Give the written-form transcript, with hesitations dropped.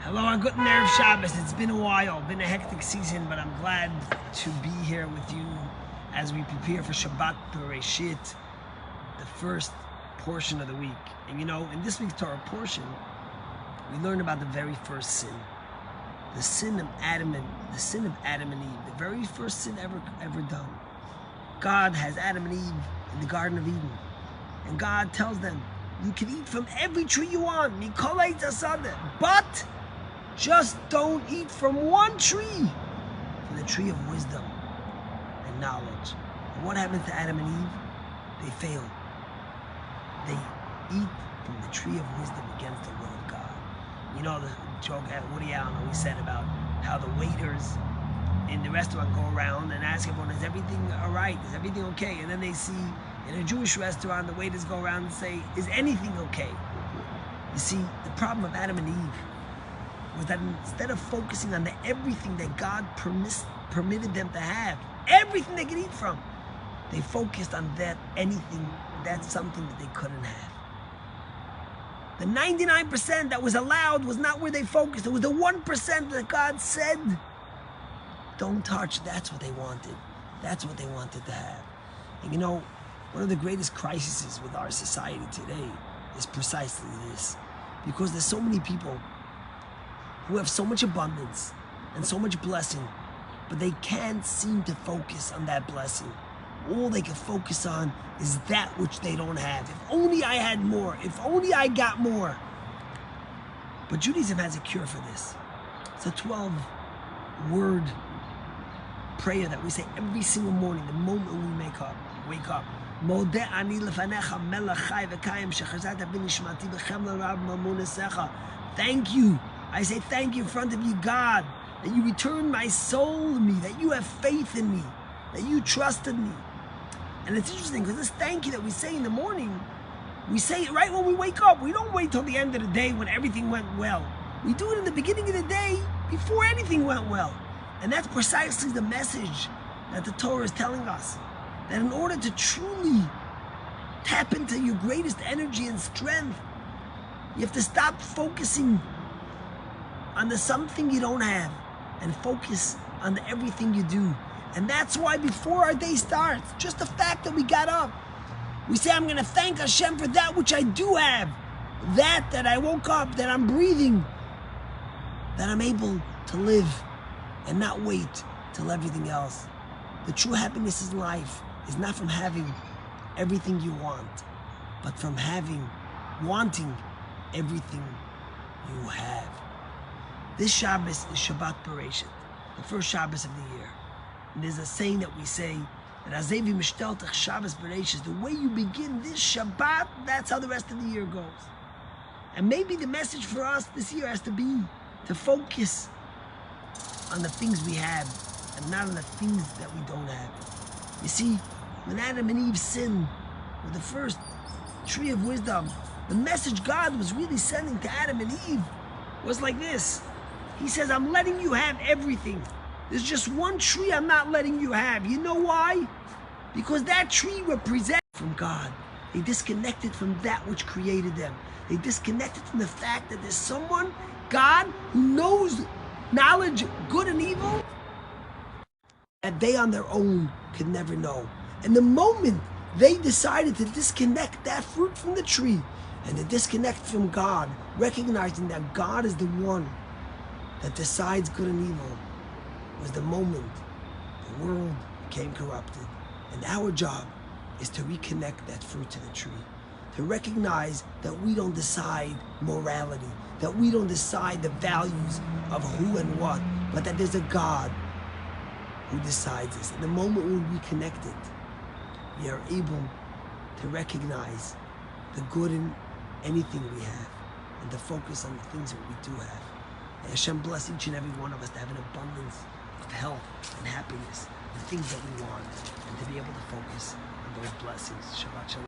Hello and good Erev Shabbos. It's been a while, been a hectic season, but I'm glad to be here with you as we prepare for Shabbat Bereshit, the first portion of the week. And you know, in this week's Torah portion, we learn about the very first sin, the sin of Adam and Eve, the very first sin ever done. God has Adam and Eve in the Garden of Eden, and God tells them, you can eat from every tree you want, but just don't eat from one tree, from the tree of wisdom and knowledge. And what happens to Adam and Eve? They fail. They eat from the tree of wisdom against the will of God. You know the joke that Woody Allen always said about how the waiters in the restaurant go around and ask everyone, is everything all right? Is everything okay? And then they see in a Jewish restaurant, the waiters go around and say, is anything okay? You see, the problem of Adam and Eve was that instead of focusing on the everything that God permitted them to have, everything they could eat from, they focused on that's something that they couldn't have. The 99% that was allowed was not where they focused. It was the 1% that God said, don't touch. That's what they wanted. That's what they wanted to have. And you know, one of the greatest crises with our society today is precisely this. Because there's so many people who have so much abundance and so much blessing, but they can't seem to focus on that blessing. All they can focus on is that which they don't have. If only I had more. If only I got more. But Judaism has a cure for this. It's a 12-word prayer that we say every single morning, the moment we wake up. Modeh ani lefanecha melech chai v'kayim shechazat b'nishmati b'chemla rab mamunesecha. Thank you. I say thank you in front of you, God, that you returned my soul to me, that you have faith in me, that you trusted me. And it's interesting because this thank you that we say in the morning, we say it right when we wake up. We don't wait till the end of the day when everything went well. We do it in the beginning of the day before anything went well. And that's precisely the message that the Torah is telling us. That in order to truly tap into your greatest energy and strength, you have to stop focusing on the something you don't have and focus on the everything you do. And that's why before our day starts, just the fact that we got up, we say, I'm going to thank Hashem for that which I do have, that I woke up, that I'm breathing, that I'm able to live and not wait till everything else. The true happiness in life is not from having everything you want, but from wanting everything you have. This Shabbos is Shabbat Bereshit, the first Shabbos of the year. And there's a saying that we say, that Azevi Mishteltach Shabbos Bereshit, the way you begin this Shabbat, that's how the rest of the year goes. And maybe the message for us this year has to be to focus on the things we have and not on the things that we don't have. You see, when Adam and Eve sinned with the first tree of wisdom, the message God was really sending to Adam and Eve was like this. He says, I'm letting you have everything. There's just one tree I'm not letting you have. You know why? Because that tree represents from God. They disconnected from that which created them. They disconnected from the fact that there's someone, God, who knows knowledge, good and evil, that they on their own could never know. And the moment they decided to disconnect that fruit from the tree and to disconnect from God, recognizing that God is the one that decides good and evil, was the moment the world became corrupted. And our job is to reconnect that fruit to the tree, to recognize that we don't decide morality, that we don't decide the values of who and what, but that there's a God who decides this. And the moment when we connect it, we are able to recognize the good in anything we have and to focus on the things that we do have. May Hashem bless each and every one of us to have an abundance of health and happiness, the things that we want, and to be able to focus on those blessings. Shabbat Shalom.